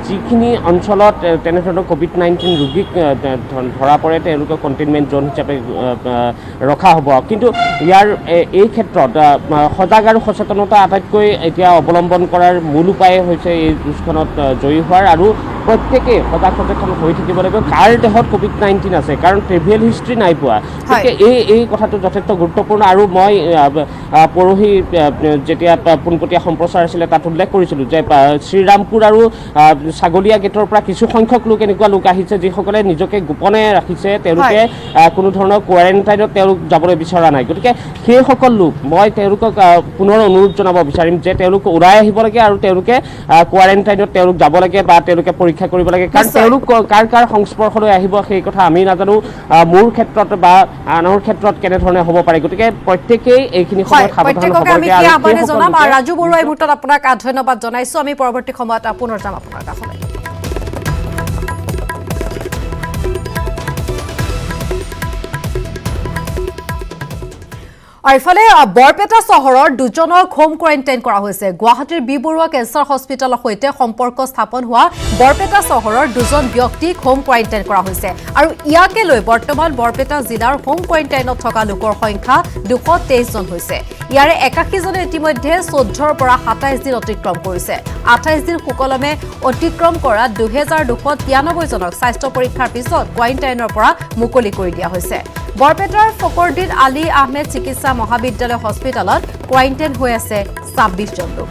যিখিনি অঞ্চলত তেনেধৰণৰ COVID-19 ৰোগীক ধৰা পৰে তেওঁলোকক কণ্টেইনমেণ্ট জ'ন হিচাপে ৰখা হ'ব। কিন্তু ইয়াৰ এই ক্ষেত্ৰত সজাগ আৰু সচেতনতা আটাইতকৈ এতিয়া অৱলম্বন কৰাৰ মূল উপায় হৈছে এই যুঁজখনত জয়ী হোৱাৰ, আৰু প্ৰত্যেকেই সজাগ সচেতন হৈ থাকিব লাগিব কাৰ দেহত COVID-19 আছে, কাৰণ ট্ৰেভেল হিষ্ট্ৰী নাই পোৱা। গতিকে এই কথাটো যথেষ্ট গুৰুত্বপূৰ্ণ। আৰু মই পৰহি যেতিয়া পোনপটীয়া সম্প্ৰচাৰ আছিলে তাত উল্লেখ কৰিছিলোঁ যে শ্ৰীৰামপুৰ আৰু ছাগলীয়া গেটৰ পৰা কিছু সংখ্যক লোক এনেকুৱা লোক আহিছে যিসকলে নিজকে গোপনে ৰাখিছে, তেওঁলোকে কোনো ধৰণৰ কোৱাৰেণ্টাইনত তেওঁলোক যাবলৈ বিচৰা নাই। গতিকে সেইসকল লোক মই তেওঁলোকক পুনৰ অনুৰোধ জনাব বিচাৰিম যে তেওঁলোক ওলাই আহিব লাগে আৰু তেওঁলোকে কোৱাৰেণ্টাইনত তেওঁলোক যাব লাগে বা তেওঁলোকে পৰীক্ষা কৰিব লাগে, কাৰণ তেওঁলোক কাৰ সংস্পৰ্শলৈ আহিব সেই কথা আমি নাজানো। মোৰ ক্ষেত্ৰত বা আনৰ ক্ষেত্ৰত কেনেধৰণে হ'ব পাৰে। গতিকে প্ৰত্যেকেই এইখিনি সময়ত সাৱধান হ'ব লাগে। ৰাজু বৰুৱা এই মুহূৰ্তত আপোনাক ধন্যবাদ জনাইছোঁ। আমি পৰৱৰ্তী সময়ত পুনৰ যাম আপোনাৰ কাষলৈ। আৰু ইফালে বৰপেটা চহৰৰ দুজনক হোম কোৱাৰেণ্টাইন কৰা হৈছে। গুৱাহাটীৰ বি বৰুৱা কেঞ্চাৰ হস্পিটেলৰ সৈতে সম্পৰ্ক স্থাপন হোৱা বৰপেটা চহৰৰ দুজন ব্যক্তিক হোম কোৱাৰেণ্টাইন কৰা হৈছে। আৰু ইয়াকে লৈ বৰ্তমান বৰপেটা জিলাৰ হোম কোৱাৰেণ্টাইনত থকা লোকৰ সংখ্যা 223 জন হৈছে। ইয়াৰে 81 জনে ইতিমধ্যে 14ৰ পৰা 27 দিন অতিক্ৰম কৰিছে। 28 দিন সুকলমে অতিক্ৰম কৰা 2293 জনক স্বাস্থ্য পৰীক্ষাৰ পিছত কোৱাৰেণ্টাইনৰ পৰা মুকলি কৰি দিয়া হৈছে। বৰপেটাৰ ফকৰদ্দিন আলী আহমেদ চিকিৎসা মহাবিদ্যালয় হস্পিটেলত কোৱাৰেণ্টাইন হৈ আছে 26 জন লোক।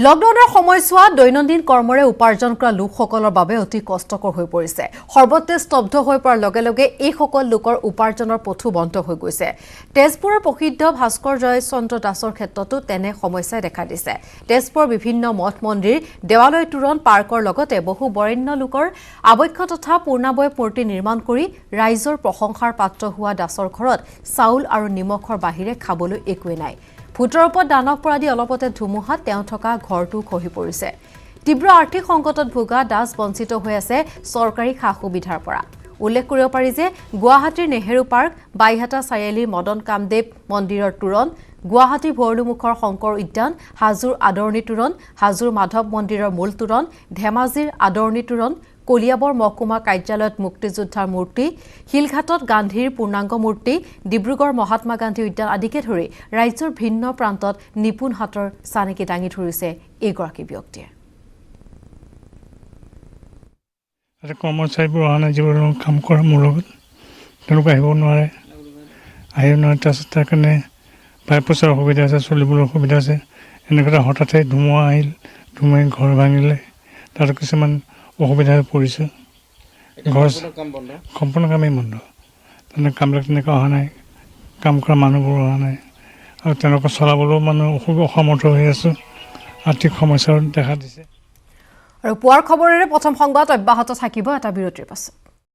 লকডাউনৰ সময়ছোৱাত দৈনন্দিন কৰ্মৰে উপাৰ্জন কৰা লোকসকলৰ বাবে অতি কষ্টকৰ হৈ পৰিছে। সৰ্বত্ৰে স্তব্ধ হৈ পৰাৰ লগে লগে এইসকল লোকৰ উপাৰ্জনৰ পথো বন্ধ হৈ গৈছে। তেজপুৰৰ প্ৰসিদ্ধ ভাস্কৰ জয়চন্দ্ৰ দাসৰ ক্ষেত্ৰতো তেনে সমস্যাই দেখা দিছে। তেজপুৰৰ বিভিন্ন মঠ মন্দিৰ, দেৱালয় তোৰণ, পাৰ্কৰ লগতে বহু বৰেণ্য লোকৰ আৱক্ষ তথা পূৰ্ণাবয় মূৰ্তি নিৰ্মাণ কৰি ৰাইজৰ প্ৰশংসাৰ পাত্ৰ হোৱা দাসৰ ঘৰত চাউল আৰু নিমখৰ বাহিৰে খাবলৈ একোৱেই নাই। ভূতৰ ওপৰত দানৱ পৰা দি অলপতে ধুমুহাত তেওঁ থকা ঘৰটো খহি পৰিছে। তীব্ৰ আৰ্থিক সংকটত ভোগা দাস বঞ্চিত হৈ আছে চৰকাৰী সা সুবিধাৰ পৰা। উল্লেখ কৰিব পাৰি যে গুৱাহাটীৰ নেহেৰু পাৰ্ক, বাইহাটা চাৰিআলিৰ মদন কামদেৱ মন্দিৰৰ তোৰণ, গুৱাহাটী ভৰলুমুখৰ শংকৰ উদ্যান, হাজোৰ আদৰণি তোৰণ, হাজোৰ মাধৱ মন্দিৰৰ মূল তোৰণ, ধেমাজিৰ আদৰণি তোৰণ, কলিয়াবৰ মহকুমা কাৰ্যালয়ত মুক্তিযোদ্ধাৰ মূৰ্তি, শিলঘাটত গান্ধীৰ পূৰ্ণাংগ মূৰ্তি, ডিব্ৰুগড় মহাত্মা গান্ধী উদ্যান আদিকে ধৰি ৰাজ্যৰ ভিন্ন প্ৰান্তত নিপুণ হাতৰ চানেকি দাঙি ধৰিছে এইগৰাকী ব্যক্তিয়ে। কৰ্মচাৰীবোৰ অহা নাই, যিবোৰ কাম কৰা মোৰ লগত তেওঁলোকে আহিব নোৱাৰে তাৰপিছত তাৰ কাৰণে পাইপ পইচাৰ অসুবিধা আছে, চলিবলৈ অসুবিধা আছে। এনেকুৱা হঠাতে ধুমুহা আহিল, ধুমুহাই ঘৰ ভাঙিলে, তাত কিছুমান অসুবিধা হৈ পৰিছে। ঘৰ সম্পূৰ্ণ কামেই বন্ধ, তেনে কামবিলাক তেনেকৈ অহা নাই, কাম কৰা মানুহবোৰ অহা নাই আৰু তেনেকুৱা চলাবলৈও মানুহ অসমৰ্থ হৈ আছোঁ। আৰ্থিক সমস্যাও দেখা দিছে। আৰু পুৱাৰ খবৰেৰে প্ৰথম সংবাদ অব্যাহত থাকিব এটা বিৰতিৰ পাছত।